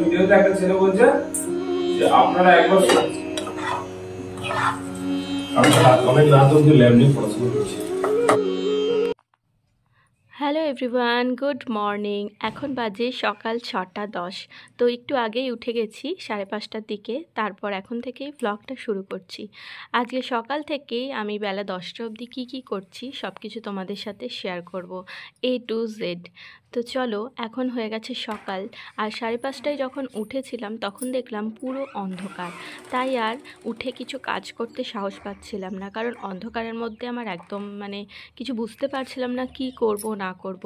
ভিডিওতে একটা ছেলে বলছে যে আপনারা একবার অনেক রাত অব্দি ল্যাব নিয়ে পড়াশোনা করছি। Hello everyone, good morning. এখন বাজে সকাল 6:10। তো একটু আগেই উঠে গেছি 5:30টার দিকে। তারপর এখন থেকেই ব্লগটা শুরু করছি। আজকে সকাল থেকেই আমি বেলা 10টা অবধি কী করছি সব কিছু তোমাদের সাথে শেয়ার করব, A to Z। তো চলো, এখন হয়ে গেছে সকাল, আর 5:30টায় যখন উঠেছিলাম তখন দেখলাম পুরো অন্ধকার। তাই আর উঠে কিছু কাজ করতে সাহস পাচ্ছিলাম না, কারণ অন্ধকারের মধ্যে আমার একদম কিছু বুঝতে পারছিলাম না কি করব না করব।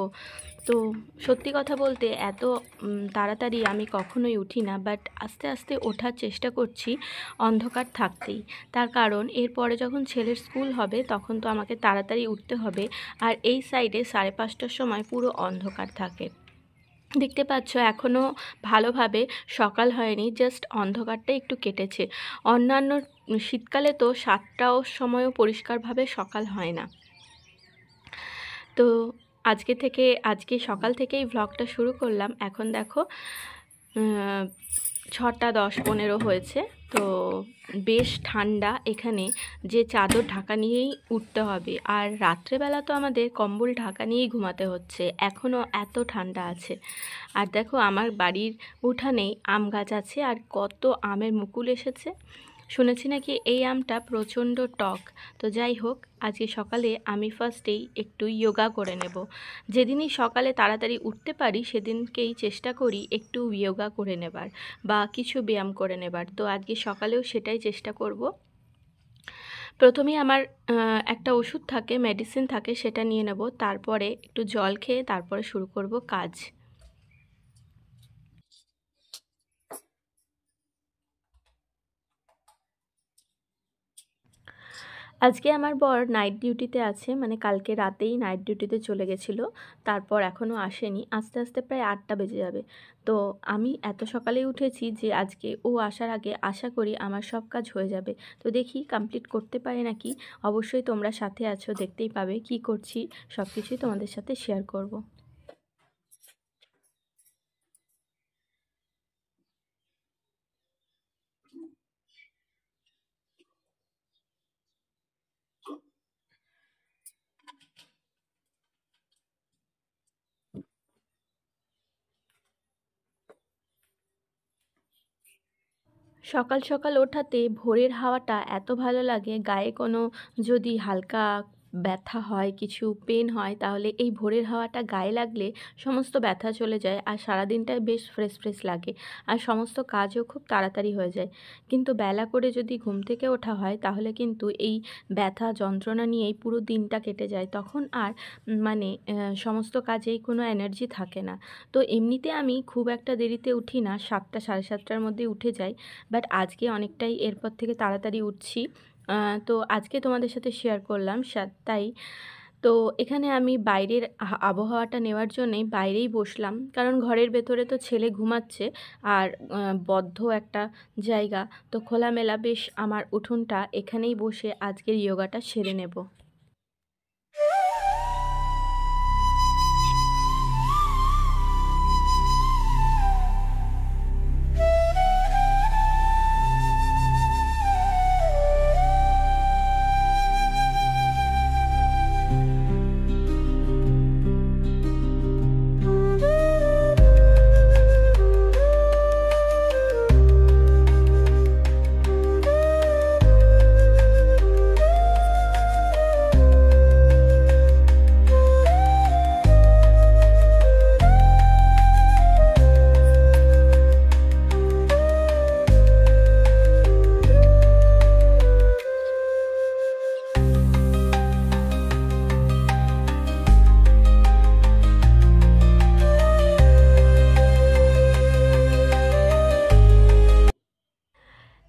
তো সত্যি কথা বলতে এত তাড়াতাড়ি আমি কখনোই উঠি না, বাট আস্তে আস্তে ওঠার চেষ্টা করছি অন্ধকার থাকতেই। তার কারণ এরপরে যখন ছেলের স্কুল হবে তখন তো আমাকে তাড়াতাড়ি উঠতে হবে, আর এই সাইডে 5:30টার সময় পুরো অন্ধকার থাকে। দেখতে পাচ্ছ এখনও ভালোভাবে সকাল হয়নি, জাস্ট অন্ধকারটা একটু কেটেছে। অন্যান্য শীতকালে তো 7টার সময়ও পরিষ্কারভাবে সকাল হয় না। তো আজকে সকাল থেকেই ভ্লগটা শুরু করলাম। এখন দেখো 6:10-15 হয়েছে। তো বেশ ঠান্ডা এখানে, যে চাদর ঢাকা নিয়েই উঠতে হবে, আর রাত্রেবেলা তো আমাদের কম্বল ঢাকা নিয়েই ঘুমাতে হচ্ছে, এখনও এত ঠান্ডা আছে। আর দেখো আমার বাড়ির উঠানেই আম গাছ আছে, আর কত আমের মুকুল এসেছে। শুনেছি নাকি এই আমটা প্রচণ্ড টক। তো যাই হোক, আজকে সকালে আমি ফার্স্টেই একটু যোগা করে নেব। যেদিনই সকালে তাড়াতাড়ি উঠতে পারি সেদিনকেই চেষ্টা করি একটু যোগা করে নেবার বা কিছু ব্যায়াম করে নেবার। তো আজকে সকালেও সেটাই চেষ্টা করব। প্রথমেই আমার একটা ওষুধ থাকে, মেডিসিন থাকে, সেটা নিয়ে নেব। তারপরে একটু জল খেয়ে তারপরে শুরু করব কাজ। আজকে আমার বর নাইট ডিউটিতে আছে, কালকে রাতেই নাইট ডিউটিতে চলে গেছিলো। তারপর এখনও আসেনি, আস্তে আস্তে প্রায় 8টা বেজে যাবে। তো আমি এত সকালেই উঠেছি যে আজকে ও আসার আগে আশা করি আমার সব কাজ হয়ে যাবে। তো দেখি কমপ্লিট করতে পারি নাকি। অবশ্যই তোমরা সাথে আছো, দেখতেই পাবে কি করছি, সব কিছুই তোমাদের সাথে শেয়ার করব। সকাল সকাল ওঠাতে ভোরের হাওয়াটা এত ভালো লাগে, গায়ে কোনো যদি হালকা ব্যথা হয়, কিছু পেন হয়, তাহলে এই ভোরের হাওয়াটা গায়ে লাগলে সমস্ত ব্যথা চলে যায়, আর সারাদিনটাই বেশ ফ্রেশ ফ্রেশ লাগে, আর সমস্ত কাজও খুব তাড়াতাড়ি হয়ে যায়। কিন্তু বেলা করে যদি ঘুম থেকে ওঠা হয় তাহলে কিন্তু এই ব্যথা যন্ত্রণা নিয়েই পুরো দিনটা কেটে যায়, তখন আর সমস্ত কাজেই কোনো এনার্জি থাকে না। তো এমনিতে আমি খুব একটা দেরিতে উঠি না, 7টা 7:30টার মধ্যে উঠে যাই, বাট আজকে অনেকটাই এরপর থেকে তাড়াতাড়ি উঠছি। তো আজকে তোমাদের সাথে শেয়ার করলাম তাই। তো এখানে আমি বাইরের আবহাওয়াটা নেওয়ার জন্যই বাইরেই বসলাম, কারণ ঘরের ভেতরে তো ছেলে ঘুমাচ্ছে, আর বদ্ধ একটা জায়গা, তো খোলামেলা বেশ আমার উঠোনটা, এখানেই বসে আজকের যোগাটা সেরে নেব।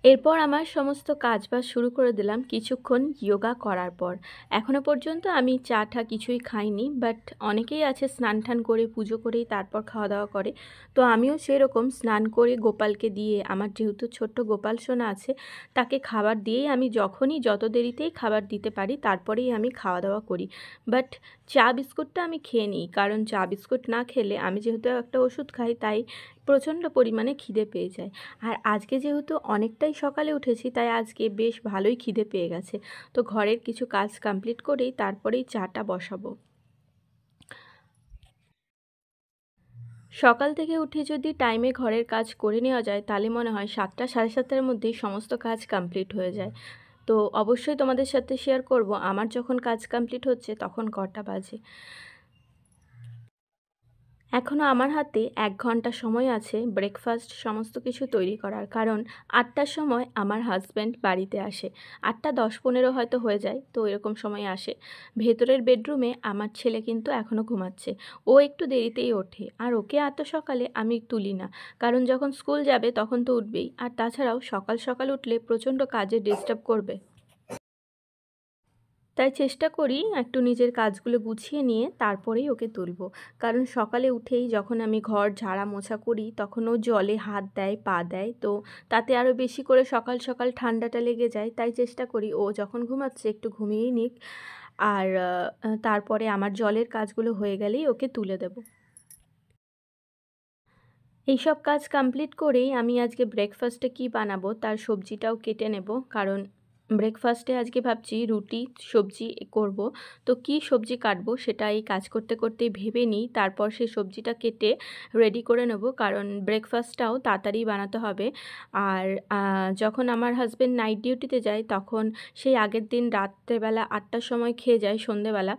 এরপর আমার সমস্ত কাজবাজ শুরু করে দিলাম কিছুক্ষণ যোগা করার পর। এখনও পর্যন্ত আমি চা টা কিছুই খাইনি, বাট অনেকেই আছে স্নান টান করে পুজো করেই তারপর খাওয়া দাওয়া করে। তো আমিও সেরকম স্নান করে গোপালকে দিয়ে, আমার যেহেতু ছোট্ট গোপাল সোনা আছে, তাকে খাবার দিয়েই আমি যত দেরিতেই খাবার দিতে পারি তারপরেই আমি খাওয়া দাওয়া করি। বাট চা বিস্কুটটা আমি খেয়ে নিই, কারণ চা বিস্কুট না খেলে, আমি যেহেতু একটা ওষুধ খাই, তাই প্রচণ্ড পরিমাণে খিদে পেয়ে যায়। আর আজকে যেহেতু অনেকটাই সকালে উঠেছি, তাই আজকে বেশ ভালোই খিদে পেয়ে গেছে। তো ঘরের কিছু কাজ কমপ্লিট করেই তারপরেই চাটা বসাবো। সকাল থেকে উঠে যদি টাইমে ঘরের কাজ করে নেওয়া যায়, তাহলে মনে হয় 7টা সাড়ে 7টার মধ্যেই সমস্ত কাজ কমপ্লিট হয়ে যায়। তো অবশ্যই তোমাদের সাথে শেয়ার করব আমার যখন কাজ কমপ্লিট হচ্ছে তখন কটা বাজে। এখনও আমার হাতে 1 ঘন্টা সময় আছে ব্রেকফাস্ট সমস্ত কিছু তৈরি করার, কারণ 8টার সময় আমার হাজব্যান্ড বাড়িতে আসে। 8:10-15 হয়তো হয়ে যায়, তো এরকম সময় আসে। ভেতরের বেডরুমে আমার ছেলে কিন্তু এখনও ঘুমাচ্ছে। ও একটু দেরিতেই ওঠে, আর ওকে এত সকালে আমি তুলি না, কারণ যখন স্কুল যাবে তখন তো উঠবেই। আর তাছাড়াও সকাল সকাল উঠলে প্রচণ্ড কাজে ডিস্টার্ব করবে। তাই চেষ্টা করি একটু নিজের কাজগুলো গুছিয়ে নিয়ে তারপরেই ওকে তুলব। কারণ সকালে উঠেই যখন আমি ঘর ঝাড়া মোছা করি তখন ও জলে হাত দেয়, পা দেয়, তো তাতে আরও বেশি করে সকাল সকাল ঠান্ডাটা লেগে যায়। তাই চেষ্টা করি ও যখন ঘুমাচ্ছে একটু ঘুমিয়েই নিক, আর তারপরে আমার জলের কাজগুলো হয়ে গেলেই ওকে তুলে দেব। এইসব কাজ কমপ্লিট করেই আমি আজকে ব্রেকফাস্টে কী বানাবো তার সবজিটাও কেটে নেব, কারণ ব্রেকফাস্টে আজকে ভাবছি রুটি সবজি করব। তো কী সবজি কাটবো সেটা এই কাজ করতে করতেই ভেবে নিই, তারপর সেই সবজিটা কেটে রেডি করে নেব, কারণ ব্রেকফাস্টটাও তাড়াতাড়ি বানাতে হবে। আর যখন আমার হাজব্যান্ড নাইট ডিউটিতে যায় তখন সেই আগের দিন রাত্রেবেলা 8টার সময় খেয়ে যায় সন্ধেবেলা,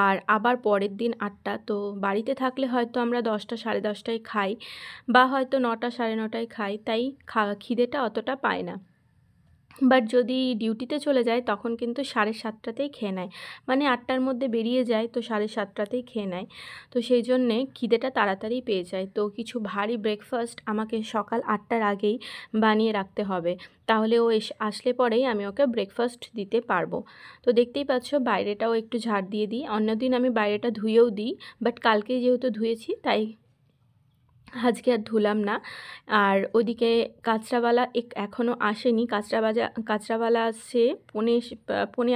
আর আবার পরের দিন 8টা। তো বাড়িতে থাকলে হয়তো আমরা 10টা সাড়ে 10টায় খাই, বা হয়তো 9টা সাড়ে 9টায় খাই, তাই খিদেটা অতটা পায় না। বাট যদি ডিউটিতে চলে যায় তখন কিন্তু 7:30টাতেই খেয়ে নেয়, মানে 8টার মধ্যে বেরিয়ে যায় তো 7:30টাতেই খেয়ে নেয়। তো সেই জন্যে খিদেটা তাড়াতাড়ি পেয়ে যায়। তো কিছু ভারী ব্রেকফাস্ট আমাকে সকাল 8টার আগেই বানিয়ে রাখতে হবে, তাহলে ও আসলে পরেই আমি ওকে ব্রেকফাস্ট দিতে পারবো। তো দেখতেই পাচ্ছ বাইরেটাও একটু ঝাড় দিয়ে দিই। অন্যদিন আমি বাইরেটা ধুয়েও দিই, বাট কালকে যেহেতু ধুয়েছি তাই আজকে আর ধুলাম না। আর ওদিকে কাঁচরাওয়ালা এখনও আসেনি। কাঁচরাওয়ালা আসছে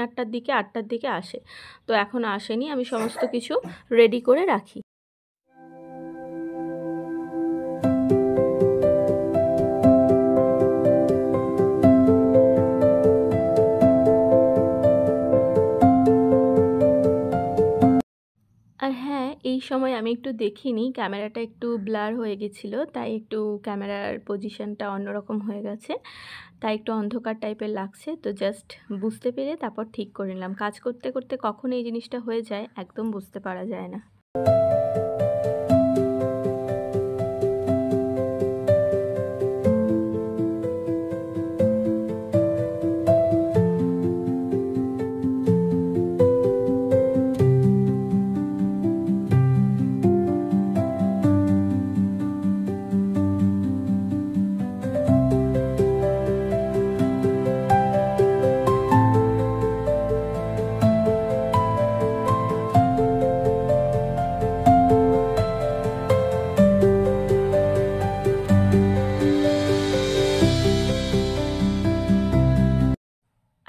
8টার দিকে, 8টার দিকে আসে। তো এখনও আসেনি, আমি সমস্ত কিছু রেডি করে রাখি। আর হ্যাঁ, এই সময় আমি একটু দেখিনি, ক্যামেরাটা একটু ব্লার হয়ে গেছিলো, তাই একটু ক্যামেরার পজিশনটা অন্যরকম হয়ে গেছে, তাই একটু অন্ধকার টাইপের লাগছে। তো জাস্ট বুঝতে পেরে তারপর ঠিক করে নিলাম। কাজ করতে করতে কখন এই জিনিসটা হয়ে যায় একদম বুঝতে পারা যায় না।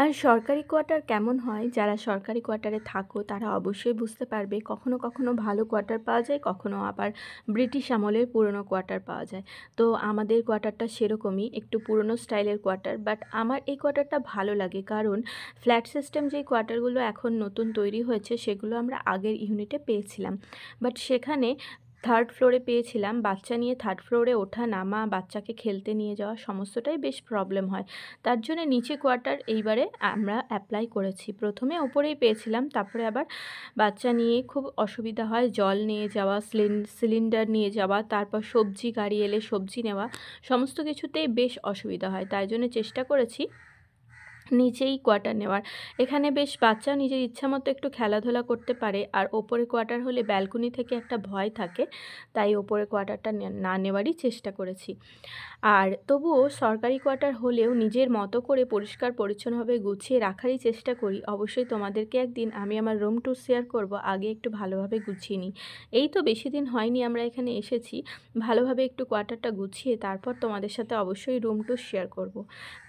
আর সরকারি কোয়ার্টার কেমন হয়, যারা সরকারি কোয়ার্টারে থাকো তারা অবশ্যই বুঝতে পারবে। কখনো কখনো ভালো কোয়ার্টার পাওয়া যায়, কখনো আবার ব্রিটিশ আমলের পুরনো কোয়ার্টার পাওয়া যায়। তো আমাদের কোয়ার্টারটা সেরকমই, একটু পুরনো স্টাইলের কোয়ার্টার। বাট আমার এই কোয়ার্টারটা ভালো লাগে, কারণ ফ্ল্যাট সিস্টেম যেই কোয়ার্টারগুলো এখন নতুন তৈরি হয়েছে সেগুলো আমরা আগের ইউনিটে পেয়েছিলাম। বাট সেখানে 3rd ফ্লোরে পেয়েছিলাম। বাচ্চা নিয়ে 3rd ফ্লোরে ওঠা নামা, বাচ্চাকে খেলতে নিয়ে যাওয়া সমস্তটাই বেশ প্রবলেম হয়। তার জন্য নিচে কোয়ার্টার এইবারে আমরা অ্যাপ্লাই করেছি। প্রথমে ওপরেই পেয়েছিলাম, তারপরে আবার বাচ্চা নিয়ে খুব অসুবিধা হয়, জল নিয়ে যাওয়া, সিলিন্ডার নিয়ে যাওয়া, তারপর সবজি গাড়ি এলে সবজি নেওয়া, সমস্ত কিছুতেই বেশ অসুবিধা হয়। তাই জন্য চেষ্টা করেছি নিচেই কোয়ার্টার নেওয়ার। এখানে বেশ বাচ্চা নিজের ইচ্ছা মতো একটু খেলাধুলা করতে পারে, আর ওপরে কোয়ার্টার হলে ব্যালকনি থেকে একটা ভয় থাকে, তাই ওপরে কোয়ার্টারটা না নেওয়ারই চেষ্টা করেছি। আর তবুও সরকারি কোয়ার্টার হলেও নিজের মতো করে পরিষ্কার পরিচ্ছন্নভাবে গুছিয়ে রাখারই চেষ্টা করি। অবশ্যই তোমাদেরকে একদিন আমি আমার রুম ট্যুর শেয়ার করব, আগে একটু ভালোভাবে গুছিয়ে নিই। এই তো বেশি দিন হয়নি আমরা এখানে এসেছি, ভালোভাবে একটু কোয়ার্টারটা গুছিয়ে তারপর তোমাদের সাথে অবশ্যই রুম ট্যুর শেয়ার করব।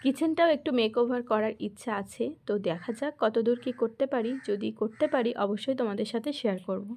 কিচেনটাও একটু মেকওভার করার ইচ্ছা আছে, তো দেখা যাক কতদূর কী করতে পারি। যদি করতে পারি অবশ্যই তোমাদের সাথে শেয়ার করব।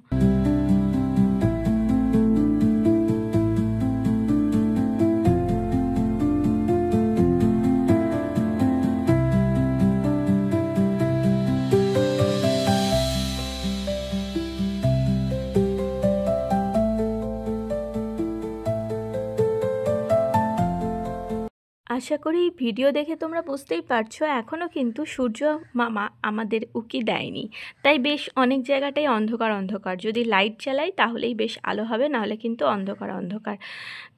আশা করি ভিডিও দেখে তোমরা বুঝতেই পারছো এখনও কিন্তু সূর্য মামা আমাদের উকি দেয়নি, তাই বেশ অনেক জায়গাটাই অন্ধকার অন্ধকার। যদি লাইট জ্বালাই তাহলেই বেশ আলো হবে, নাহলে কিন্তু অন্ধকার অন্ধকার।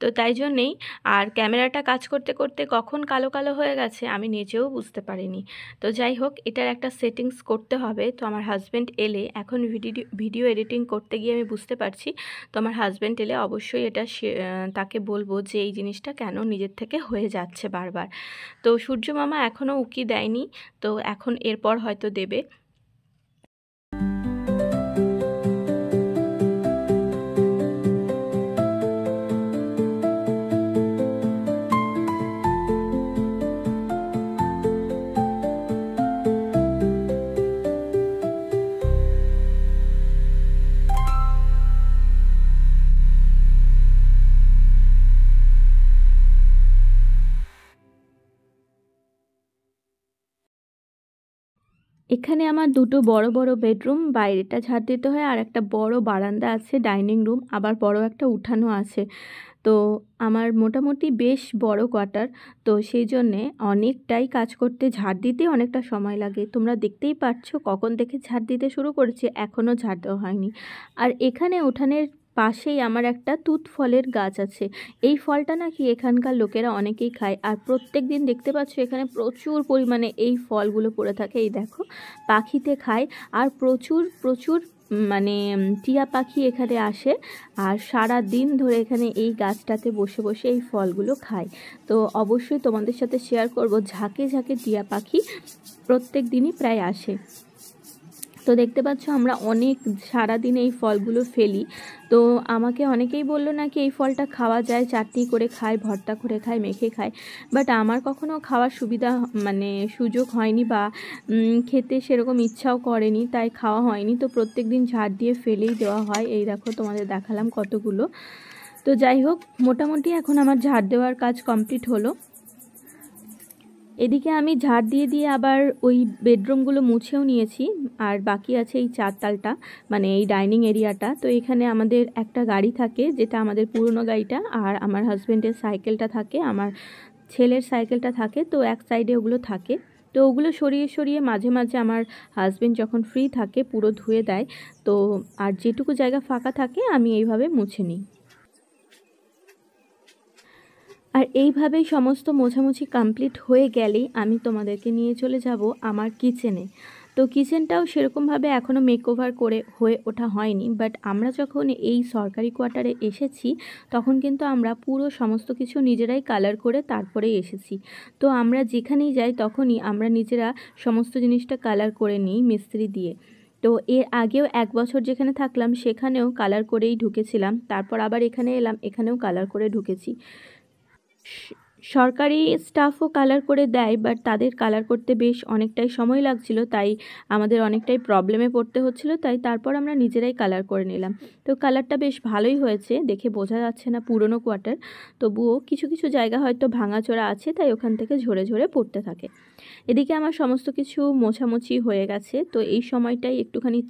তো তাই জন্যেই আর ক্যামেরাটা কাজ করতে করতে কখন কালো কালো হয়ে গেছে আমি নিজেও বুঝতে পারিনি। তো যাই হোক, এটার একটা সেটিংস করতে হবে। তো আমার হাজব্যান্ড এলে, এখন ভিডিও এডিটিং করতে গিয়ে আমি বুঝতে পারছি, তো আমার হাজব্যান্ড এলে অবশ্যই এটা তাকে বলবো যে এই জিনিসটা কেন নিজের থেকে হয়ে যাচ্ছে বারবার। তো সূর্য মামা এখনও উকি দেয়নি, তো এখন এরপর হয়তো দেবে। এখানে আমার দুটো বড় বড় বেডরুম, বাইরেটা ঝাড় দিতে হয়, আর একটা বড় বারান্দা আছে, ডাইনিং রুম, আবার বড় একটা উঠানও আছে। তো আমার মোটামুটি বেশ বড় কোয়ার্টার, তো সেই জন্যে অনেকটাই কাজ করতে, ঝাড় দিতে অনেকটা সময় লাগে। তোমরা দেখতেই পাচ্ছ কখন থেকে ঝাড় দিতে শুরু করেছি, এখনও ঝাড় দেওয়া হয়নি। আর এখানে উঠানের পাশেই আমার একটা তুত ফলের গাছ আছে। এই ফলটা নাকি এখানকার লোকেরা অনেকেই খায়, আর প্রত্যেক দিন দেখতে পাচ্ছ এখানে প্রচুর পরিমাণে এই ফলগুলো পড়ে থাকে। এই দেখো, পাখিতে খায়, আর প্রচুর প্রচুর মানে টিয়া পাখি এখানে আসে, আর সারা দিন ধরে এখানে এই গাছটাতে বসে বসে এই ফলগুলো খায়। তো অবশ্যই তোমাদের সাথে শেয়ার করব, ঝাঁকে ঝাঁকে টিয়া পাখি প্রত্যেক দিনই প্রায় আসে। তো দেখতে পাচ্ছ আমরা অনেক সারাদিন এই ফলগুলো ফেলি। তো আমাকে অনেকেই বললো নাকি এই ফলটা খাওয়া যায়, চাটনি করে খায়, ভর্তা করে খায়, মেখে খায়, বাট আমার কখনো খাওয়ার সুযোগ হয়নি, বা খেতে সেরকম ইচ্ছাও করেনি, তাই খাওয়া হয়নি। তো প্রত্যেক দিন ঝাড় দিয়ে ফেলেই দেওয়া হয়। এই দেখো, তোমাদের দেখালাম কতগুলো। তো যাই হোক, মোটামুটি এখন আমার ঝাড় দেওয়ার কাজ কমপ্লিট হলো। এদিকে আমি ঝাড় দিয়ে দিয়ে আবার ওই বেডরুমগুলো মুছেও নিয়েছি, আর বাকি আছে এই চারতালটা, মানে এই ডাইনিং এরিয়াটা। তো এখানে আমাদের একটা গাড়ি থাকে, যেটা আমাদের পুরনো গাড়িটা, আর আমার হাজব্যান্ডের সাইকেলটা থাকে, আমার ছেলের সাইকেলটা থাকে। তো এক সাইডে ওগুলো থাকে, তো ওগুলো সরিয়ে সরিয়ে মাঝে মাঝে আমার হাজব্যান্ড যখন ফ্রি থাকে পুরো ধুয়ে দেয়। তো আর যেটুকু জায়গা ফাঁকা থাকে আমি এইভাবে মুছে নিই। আর এইভাবেই সমস্ত মোছামুছি কমপ্লিট হয়ে গেলেই আমি তোমাদেরকে নিয়ে চলে যাব আমার কিচেনে। তো কিচেনটাও সেরকমভাবে এখনও মেকওভার করে হয়ে ওঠা হয়নি, বাট আমরা যখন এই সরকারি কোয়ার্টারে এসেছি তখন কিন্তু আমরা পুরো সমস্ত কিছু নিজেরাই কালার করে তারপরেই এসেছি। তো আমরা যেখানেই যাই তখনই আমরা নিজেরা সমস্ত জিনিসটা কালার করে নিই মিস্ত্রি দিয়ে। তো এর আগেও 1 বছর যেখানে থাকলাম সেখানেও কালার করেই ঢুকেছিলাম, তারপর আবার এখানে এলাম, এখানেও কালার করে ঢুকেছি। সরকারি স্টাফও কালার করে দেয়, বাট তাদের কালার করতে বেশ অনেকটাই সময় লাগছিল, তাই আমাদের অনেকটাই প্রবলেমে পড়তে হচ্ছিল, তাই তারপর আমরা নিজেরাই কালার করে নিলাম। তো কালারটা বেশ ভালোই হয়েছে, দেখে বোঝা যাচ্ছে না পুরনো কোয়ার্টার, তবুও কিছু কিছু জায়গা হয়তো ভাঙাচোরা আছে, তাই ওখান থেকে ঝরে ঝরে পড়তে থাকে। এদিকে আমার সমস্ত কিছু মোছামুছি হয়ে গেছে। তো এই সময়টাই একটুখানি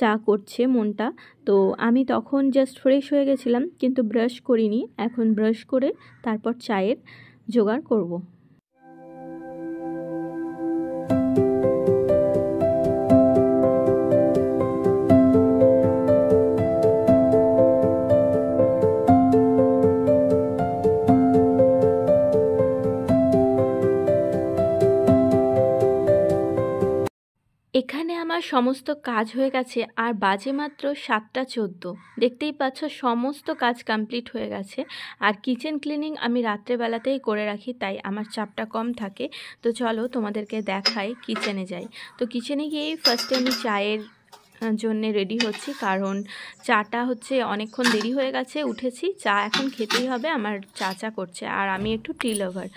চা করছে মনটা। তো আমি তখন জাস্ট ফ্রেশ হয়ে গেছিলাম, কিন্তু ব্রাশ করিনি। এখন ব্রাশ করে তারপর চায়ের জোগাড় করব। এখানে আমার সমস্ত কাজ হয়ে গেছে, আর বাজে মাত্র 7:14। দেখতেই পাচ্ছ সমস্ত কাজ কমপ্লিট হয়ে গেছে। আর কিচেন ক্লিনিং আমি রাত্রেবেলাতেই করে রাখি, তাই আমার চাপটা কম থাকে। তো চলো তোমাদেরকে দেখাই, কিচেনে যাই। তো কিচেনে গিয়েই ফার্স্টে আমি চায়ের জন্যে রেডি হচ্ছি, কারণ চাটা হচ্ছে অনেকক্ষণ দেরি হয়ে গেছে, উঠেছি, চা এখন খেতেই হবে। আমার চা করছে, আর আমি একটু টি লাভার।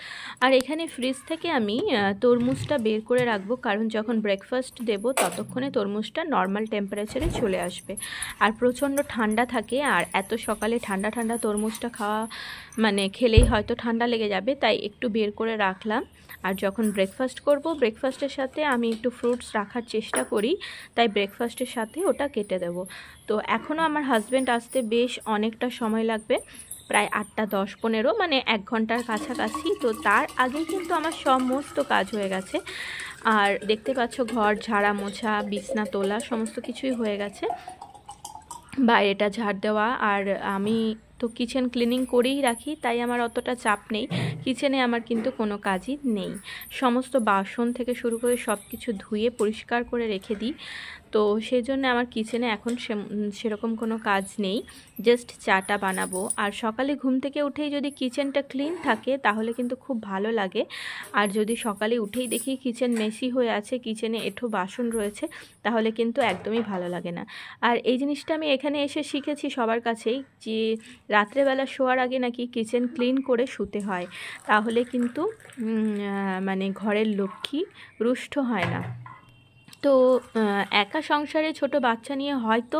আর এখানে ফ্রিজ থেকে আমি তরমুজটা বের করে রাখবো, কারণ যখন ব্রেকফাস্ট দেব ততক্ষণে তরমুজটা নর্মাল টেম্পারেচারে চলে আসবে। আর প্রচণ্ড ঠান্ডা থাকে, আর এত সকালে ঠান্ডা ঠান্ডা তরমুজটা খাওয়া খেলেই হয়তো ঠান্ডা লেগে যাবে, তাই একটু বের করে রাখলাম। আর যখন ব্রেকফাস্ট করব, ব্রেকফাস্টের সাথে আমি একটু ফ্রুটস রাখার চেষ্টা করি, তাই ব্রেকফাস্টের সাথে ওটা কেটে দেব। তো এখনও আমার হাজব্যান্ড আসতে বেশ অনেকটা সময় লাগবে, প্রায় 8টা 10 15 মানে 1 ঘন্টার কাছাকাছি। তো তার আগেই কিন্তু আমার সমস্ত কাজ হয়ে গেছে। আর দেখতে পাচ্ছ ঘর ঝাড়া মোছা, বিছনা তোলা সমস্ত কিছুই হয়ে গেছে, বাইরেটা ঝাড় দেওয়া। আর আমি তো কিচেন ক্লিনিং করেই রাখি, তাই আমার অতটা চাপ নেই। কিচেনে আমার কিন্তু কোনো কাজই নেই, সমস্ত বাসন থেকে শুরু করে সব কিছু ধুয়ে পরিষ্কার করে রেখে দিই। তো সেই জন্য আমার কিচেনে এখন সেরকম কোনো কাজ নেই, জাস্ট চাটা বানাবো। আর সকালে ঘুম থেকে উঠেই যদি কিচেনটা ক্লিন থাকে তাহলে কিন্তু খুব ভালো লাগে। আর যদি সকালে উঠেই দেখি কিচেন মেসি হয়ে আছে, কিচেনে এঁঠো বাসন রয়েছে, তাহলে কিন্তু একদমই ভালো লাগে না। আর এই জিনিসটা আমি এখানে এসে শিখেছি সবার কাছেই, যে রাত্রেবেলা শোয়ার আগে নাকি কিচেন ক্লিন করে শুতে হয়, তাহলে কিন্তু মানে ঘরের লক্ষ্মী রুষ্ট হয় না। তো একা সংসারে ছোট বাচ্চা নিয়ে হয়তো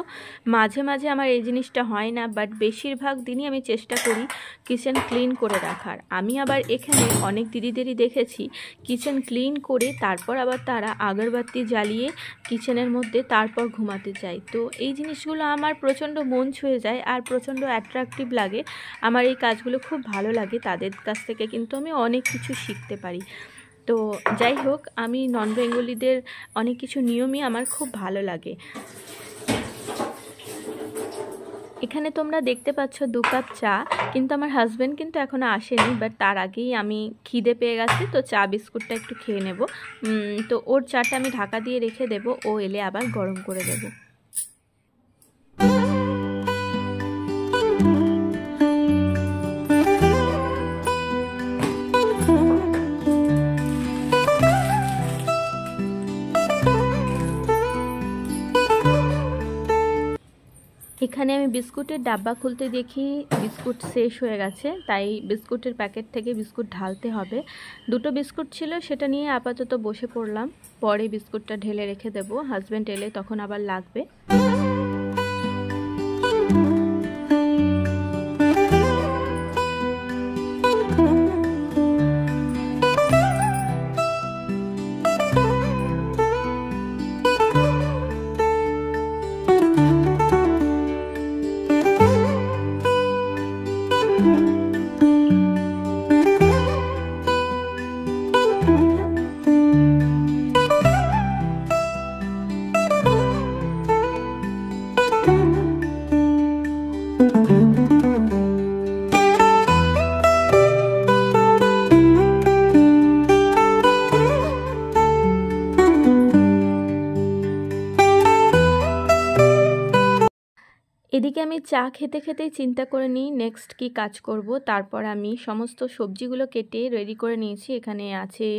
মাঝে মাঝে আমার এই জিনিসটা হয় না, বাট বেশিরভাগ দিনই আমি চেষ্টা করি কিচেন ক্লিন করে রাখার। আমি আবার এখানে অনেক দিদিদেরই দেখেছি কিচেন ক্লিন করে তারপর আবার তারা আগরবাতি জ্বালিয়ে কিচেনের মধ্যে তারপর ঘুমাতে যায়। তো এই জিনিসগুলো আমার প্রচণ্ড মন ছুঁয়ে যায় আর প্রচণ্ড অ্যাট্রাকটিভ লাগে। আমার এই কাজগুলো খুব ভালো লাগে, তাদের কাছ থেকে কিন্তু আমি অনেক কিছু শিখতে পারি। তো যাই হোক, আমি নন বেঙ্গলিদের অনেক কিছু নিয়মই আমার খুব ভালো লাগে। এখানে তোমরা দেখতে পাচ্ছ 2 কাপ চা, কিন্তু আমার হাজব্যান্ড কিন্তু এখনও আসেনি, বাট তার আগেই আমি খিদে পেয়ে গেছে, তো চা বিস্কুটটা একটু খেয়ে নেব। তো ওর চাটা আমি ঢাকা দিয়ে রেখে দেব, ও এলে আবার গরম করে দেব। এখানে আমি বিস্কুটের ডাব্বা খুলতে দেখি বিস্কুট শেষ হয়ে গেছে, তাই বিস্কুটের প্যাকেট থেকে বিস্কুট ঢালতে হবে। 2টো বিস্কুট ছিল, সেটা নিয়ে আপাতত বসে পড়লাম, পরে বিস্কুটটা ঢেলে রেখে দেব, হাজব্যান্ড এলে তখন আবার লাগবে। এদিকে আমি চা খেতে খেতেই চিন্তা করে নিই নেক্সট কি কাজ করব। তারপর আমি সমস্ত সবজিগুলো কেটে রেডি করে নিয়েছি। এখানে আছে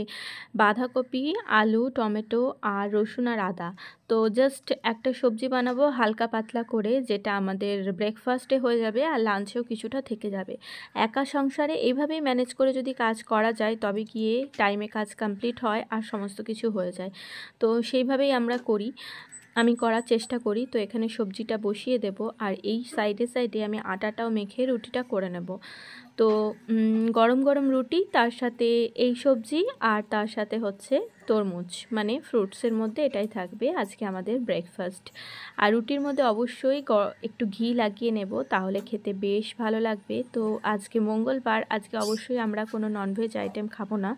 বাঁধাকপি, আলু, টমেটো আর রসুন আর আদা। তো জাস্ট একটা সবজি বানাবো হালকা পাতলা করে, যেটা আমাদের ব্রেকফাস্টে হয়ে যাবে আর লাঞ্চেও কিছুটা থেকে যাবে। একা সংসারে এইভাবেই ম্যানেজ করে যদি কাজ করা যায় তবে গিয়ে টাইমে কাজ কমপ্লিট হয় আর সমস্ত কিছু হয়ে যায়। তো সেইভাবেই আমরা করি, আমি করার চেষ্টা করি। তো এখানে সবজিটা বসিয়ে দেব, আর এই সাইডে সাইডে আমি আটাটাও মেখে রুটিটা করে নেব। তো গরম গরম রুটি, তার সাথে এই সবজি, আর তার সাথে হচ্ছে তরমুজ, মানে ফ্রুটসের মধ্যে এটাই থাকবে আজকে আমাদের ব্রেকফাস্ট। আর রুটির মধ্যে অবশ্যই একটু ঘি লাগিয়ে নেব, তাহলে খেতে বেশ ভালো লাগবে। তো আজকে মঙ্গলবার, আজকে অবশ্যই আমরা কোনো ননভেজ আইটেম খাবো না।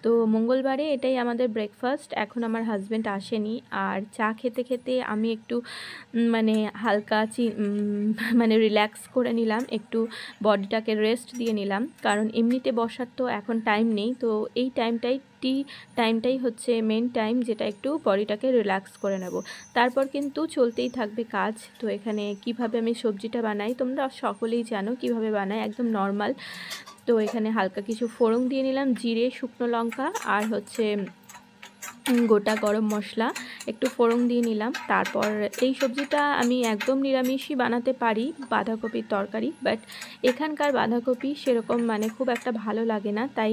তো মঙ্গলবারে এটাই আমাদের ব্রেকফাস্ট। এখন আমার হাজব্যান্ড আসেনি, আর চা খেতে খেতে আমি একটু মানে হালকা মানে রিল্যাক্স করে নিলাম, একটু বডিটাকে রেস্ট দিয়ে নিলাম, কারণ এমনিতে বসার তো এখন টাইম নেই। তো এই টাইমটাই হচ্ছে মেন টাইম, যেটা একটু বডিটাকে রিল্যাক্স করে নেব। তারপর কিন্তু চলতেই থাকবে কাজ। তো এখানে কিভাবে আমি সবজিটা বানাই তোমরা সকলেই জানো কিভাবে বানাই, একদম নর্মাল। তো এখানে হালকা কিছু ফোড়ন দিয়ে নিলাম, জিরে, শুকনো লঙ্কা আর হচ্ছে গোটা গরম মশলা, একটু ফোড়ন দিয়ে নিলাম। তারপর এই সবজিটা আমি একদম নিরামিষই বানাতে পারি, বাঁধাকপির তরকারি, বাট এখানকার বাঁধাকপি সেরকম মানে খুব একটা ভালো লাগে না, তাই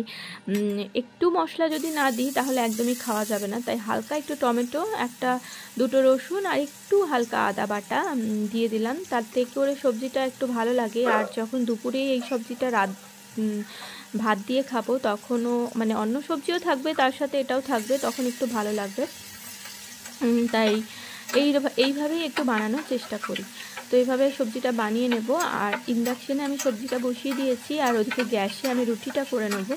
একটু মশলা যদি না দিই তাহলে একদমই খাওয়া যাবে না। তাই হালকা একটু টমেটো, 1-2 রসুন আর একটু হালকা আদা বাটা দিয়ে দিলাম, তাতে করে সবজিটা একটু ভালো লাগে। আর যখন দুপুরে এই সবজিটা ভাত দিয়ে খাবো তখনও মানে অন্য সবজিও থাকবে, তার সাথে এটাও থাকবে, তখন একটু ভালো লাগবে। তাই এইভাবেই একটু বানানোর চেষ্টা করি। তো এইভাবে সবজিটা বানিয়ে নেব। আর ইন্ডাকশানে আমি সবজিটা বসিয়ে দিয়েছি, আর ওদিকে গ্যাসে আমি রুটিটা করে নেব।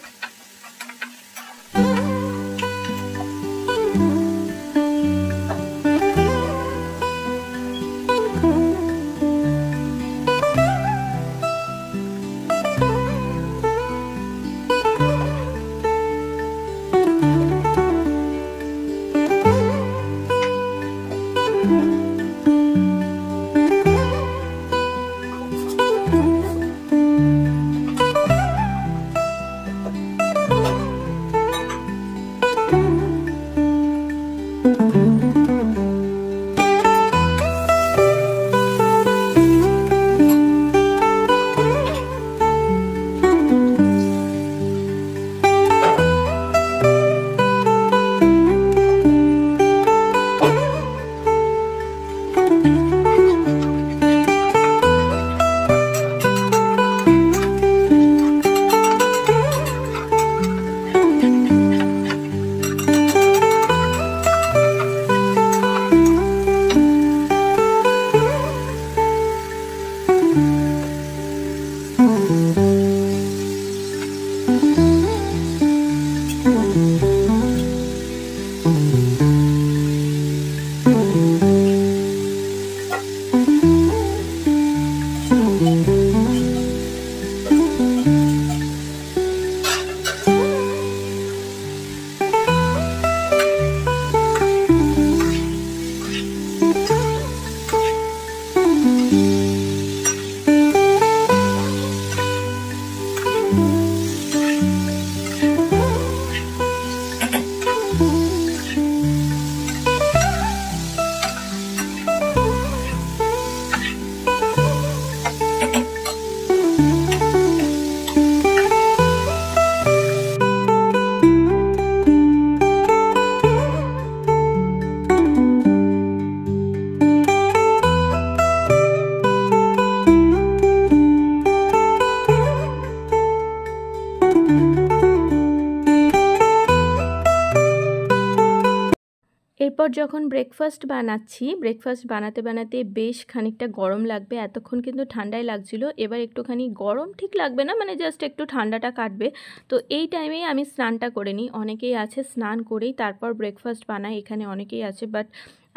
এরপর যখন ব্রেকফাস্ট বানাতে বানাতে বেশ খানিকটা গরম লাগবে। এতক্ষণ কিন্তু ঠান্ডাই লাগছিল, এবার একটুখানি গরম ঠিক লাগবে না, মানে জাস্ট একটু ঠান্ডাটা কাটবে। তো এই টাইমেই আমি স্নানটা করে নিই। অনেকেই আছে স্নান করেই তারপর ব্রেকফাস্ট বানায়, এখানে অনেকেই আছে, বাট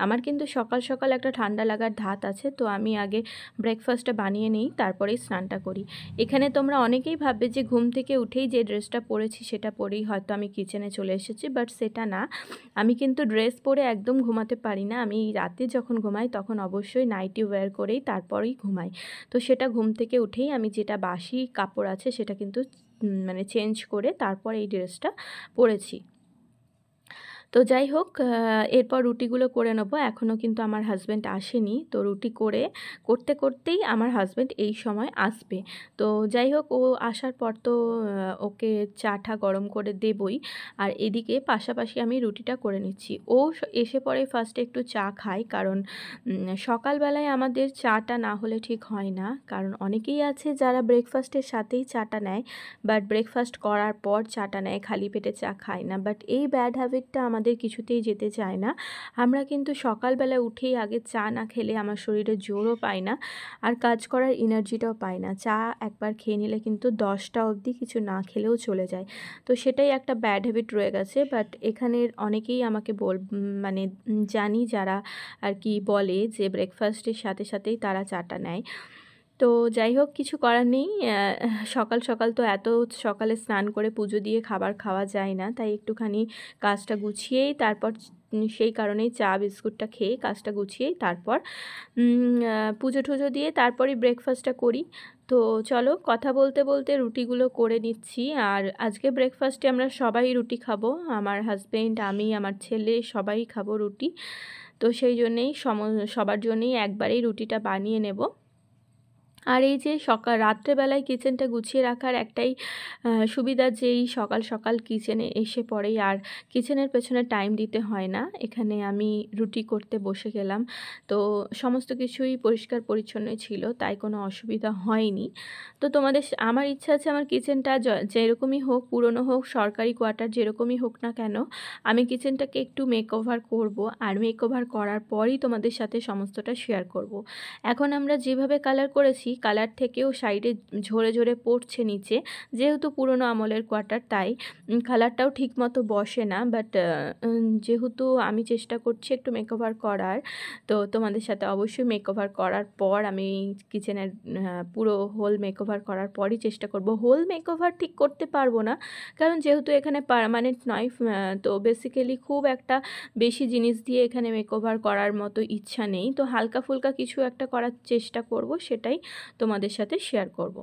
আমার কিন্তু সকাল সকাল একটা ঠান্ডা লাগার ধাত আছে, তো আমি আগে ব্রেকফাস্টটা বানিয়ে নিই, তারপরেই স্নানটা করি। এখানে তোমরা অনেকেই ভাববে যে ঘুম থেকে উঠেই যে ড্রেসটা পরেছি সেটা পরেই হয়তো আমি কিচেনে চলে এসেছি, বাট সেটা না। আমি কিন্তু ড্রেস পরে একদম ঘুমাতে পারি না। আমি রাতে যখন ঘুমাই তখন অবশ্যই নাইটি ওয়্যার করেই তারপরেই ঘুমাই। তো সেটা ঘুম থেকে উঠেই আমি যেটা বাসি কাপড় আছে সেটা কিন্তু মানে চেঞ্জ করে তারপর এই ড্রেসটা পরেছি। তো যাই হোক, এরপর রুটিগুলো করে নেবো। এখনও কিন্তু আমার হাজব্যান্ড আসেনি, তো রুটি করতে করতেই আমার হাজব্যান্ড এই সময় আসবে। তো যাই হোক, ও আসার পর তো ওকে চাটা গরম করে দেবই, আর এদিকে পাশাপাশি আমি রুটিটা করে নিচ্ছি। ও এসে পরে ফার্স্টে একটু চা খায়, কারণ সকালবেলায় আমাদের চাটা না হলে ঠিক হয় না। কারণ অনেকেই আছে যারা ব্রেকফাস্টের সাথেই চাটা নেয়, বাট ব্রেকফাস্ট করার পর চাটা নেয়, খালি পেটে চা খায় না। বাট এই ব্যাড হ্যাবিটটা আমাদের কিছুতেই যেতে চায় না। আমরা কিন্তু সকালবেলা উঠেই আগে চা না খেলে আমার শরীরে জোরও পায় না, আর কাজ করার এনার্জিটাও পায় না। চা একবার খেয়ে নিলে কিন্তু 10টা অবধি কিছু না খেলেও চলে যায়। তো সেটাই একটা ব্যাড হ্যাবিট রয়ে গেছে। বাট এখানের অনেকেই আমাকে মানে জানি যারা আর কি বলে যে ব্রেকফাস্টের সাথে সাথেই তারা চাটা নেয়। তো যাই হোক, কিছু করার নেই। সকাল সকাল তো এত সকালে স্নান করে পুজো দিয়ে খাবার খাওয়া যায় না, তাই একটুখানি কাজটা গুছিয়েই তারপর সেই কারণেই চা বিস্কুটটা খেয়ে কাজটা গুছিয়েই তারপর পুজো টুজো দিয়ে তারপরই ব্রেকফাস্টটা করি। তো চলো, কথা বলতে বলতে রুটিগুলো করে নিচ্ছি। আর আজকে ব্রেকফাস্টে আমরা সবাই রুটি খাবো, আমার হাজব্যান্ড, আমি, আমার ছেলে সবাই খাবো রুটি। তো সেই জন্যেই সবার জন্যেই একবারেই রুটিটা বানিয়ে নেব। আর এই যে রাত্রেবেলায় কিচেনটা গুছিয়ে রাখার একটাই সুবিধা যে এই সকাল সকাল কিচেনে এসে পড়েই আর কিচেনের পেছনে টাইম দিতে হয় না। এখানে আমি রুটি করতে বসে গেলাম। তো সমস্ত কিছুই পরিষ্কার পরিচ্ছন্নই ছিল, তাই কোনো অসুবিধা হয়নি। তো আমার ইচ্ছা আছে আমার কিচেনটা যেরকমই হোক, পুরনো হোক, সরকারি কোয়ার্টার যেরকমই হোক না কেন, আমি কিচেনটাকে একটু মেকওভার করব। আর মেকওভার করার পরই তোমাদের সাথে সমস্তটা শেয়ার করব। এখন আমরা যেভাবে কালার করেছি, কালার থেকেও সাইডে ঝরে ঝরে পড়ছে নিচে। যেহেতু পুরনো আমলের কোয়ার্টার, তাই কালারটাও ঠিকমতো বসে না। বাট যেহেতু আমি চেষ্টা করছি একটু মেকওভার করার, তো তোমাদের সাথে অবশ্যই মেকওভার করার পর আমি কিচেনের পুরো হোল মেকওভার করার পরই চেষ্টা করব। হোল মেকওভার ঠিক করতে পারবো না, কারণ যেহেতু এখানে পার্মানেন্ট নয়। তো বেসিক্যালি খুব একটা বেশি জিনিস দিয়ে এখানে মেকওভার করার মতো ইচ্ছা নেই। তো হালকা ফুলকা কিছু একটা করার চেষ্টা করব, সেটাই তোমাদের সাথে শেয়ার করব।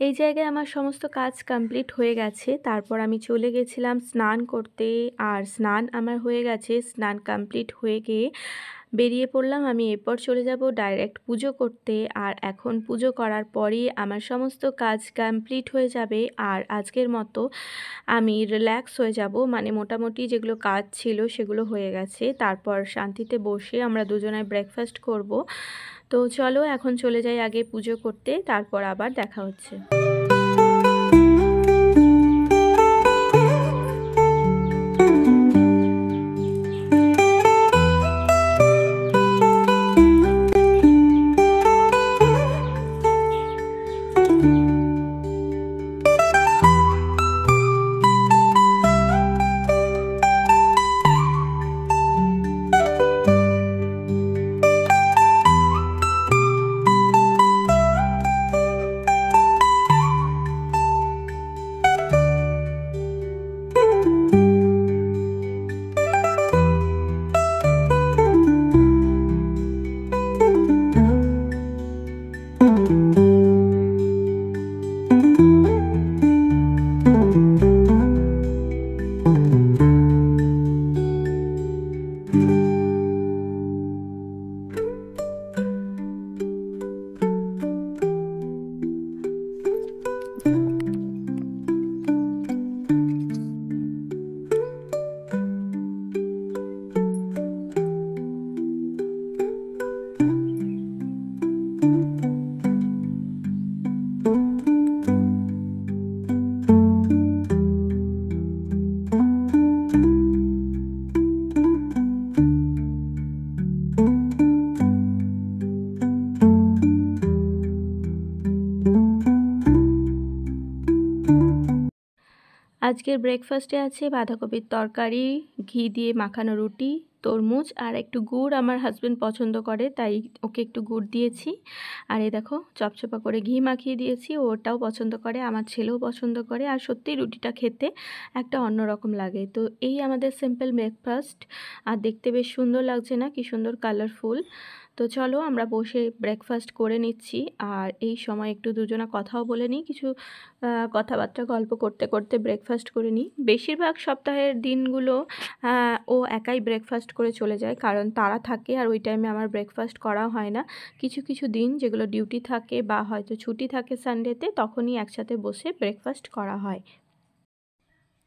এই জায়গায় আমার সমস্ত কাজ কমপ্লিট হয়ে গেছে। তারপর আমি চলে গেছিলাম স্নান করতে, আর স্নান আমার হয়ে গেছে। স্নান কমপ্লিট হয়ে গিয়ে বেরিয়ে পড়লাম। আমি এরপর চলে যাব ডাইরেক্ট পুজো করতে। আর এখন পুজো করার পরই আমার সমস্ত কাজ কমপ্লিট হয়ে যাবে, আর আজকের মতো আমি রিল্যাক্স হয়ে যাব। মানে মোটামুটি যেগুলো কাজ ছিল সেগুলো হয়ে গেছে। তারপর শান্তিতে বসে আমরা দুজনায় ব্রেকফাস্ট করব। তো চলো এখন চলে যাই আগে পুজো করতে, তারপর আবার দেখা হচ্ছে। আজকের ব্রেকফাস্টে আছে বাঁধাকপির তরকারি, ঘি দিয়ে মাখানো রুটি, তরমুজ আর একটু গুড় আমার হাজবেন্ড পছন্দ করে, তাই ওকে একটু গুড় দিয়েছি। আর এই দেখো চপচপা করে ঘি মাখিয়ে দিয়েছি, ওটাও পছন্দ করে, আমার ছেলেও পছন্দ করে। আর সত্যি রুটিটা খেতে একটা অন্যরকম লাগে। তো এই আমাদের সিম্পল ব্রেকফাস্ট, আর দেখতে বেশ সুন্দর লাগছে না, কি সুন্দর কালারফুল। তো চলো আমরা বসে ব্রেকফাস্ট করে নিচ্ছি, আর এই সময় একটু দুজনা কথাও বলে নিই, কিছু কথাবার্তা গল্প করতে করতে ব্রেকফাস্ট করে নিই। বেশিরভাগ সপ্তাহের দিনগুলো ও একাই ব্রেকফাস্ট করে চলে যায়, কারণ তারা থাকে আর ওই টাইমে আমার ব্রেকফাস্ট করা হয় না। কিছু কিছু দিন যেগুলো ডিউটি থাকে বা হয়তো ছুটি থাকে সানডেতে, তখনই একসাথে বসে ব্রেকফাস্ট করা হয়।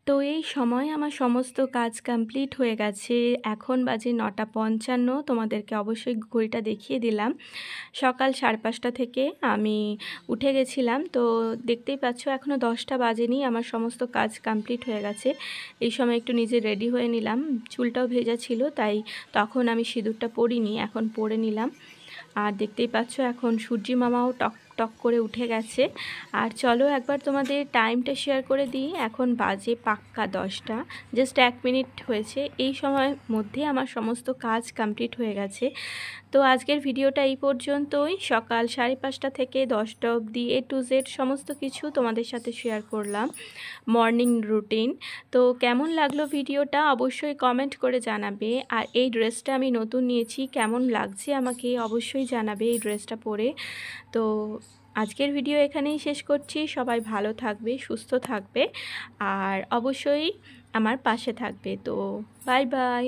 তো এই সময় আমার সমস্ত কাজ কমপ্লিট হয়ে গেছে। এখন বাজে 9:55। তোমাদেরকে অবশ্যই ঘড়িটা দেখিয়ে দিলাম। সকাল 5:30 থেকে আমি উঠে গেছিলাম। তো দেখতেই পাচ্ছ এখনও 10টা বাজেনি, আমার সমস্ত কাজ কমপ্লিট হয়ে গেছে। এই সময় একটু নিজে রেডি হয়ে নিলাম, চুলটাও ভেজা ছিল, তাই তখন আমি সিঁদুরটা পরিনি, এখন পরে নিলাম। আর দেখতেই পাচ্ছ এখন সূর্যি মামাও টক টক করে উঠে গেছে। আর চলো একবার তোমাদের টাইমটা শেয়ার করে দিই। এখন বাজে পাক্কা 10টা, জাস্ট 1 মিনিট হয়েছে। এই সময়ের মধ্যে আমার সমস্ত কাজ কমপ্লিট হয়ে গেছে। তো আজকের ভিডিওটা এই পর্যন্তই। সকাল 5:30 থেকে 10টা অবধি A to Z সমস্ত কিছু তোমাদের সাথে শেয়ার করলাম, মর্নিং রুটিন। তো কেমন লাগলো ভিডিওটা অবশ্যই কমেন্ট করে জানাবে। আর এই ড্রেসটা আমি নতুন নিয়েছি, কেমন লাগছে আমাকে অবশ্যই জানাবে এই ড্রেসটা পরে। তো আজকের ভিডিও এখানেই শেষ করছি। সবাই ভালো থাকবে, সুস্থ থাকবে, আর অবশ্যই আমার পাশে থাকবে। তো বাই বাই।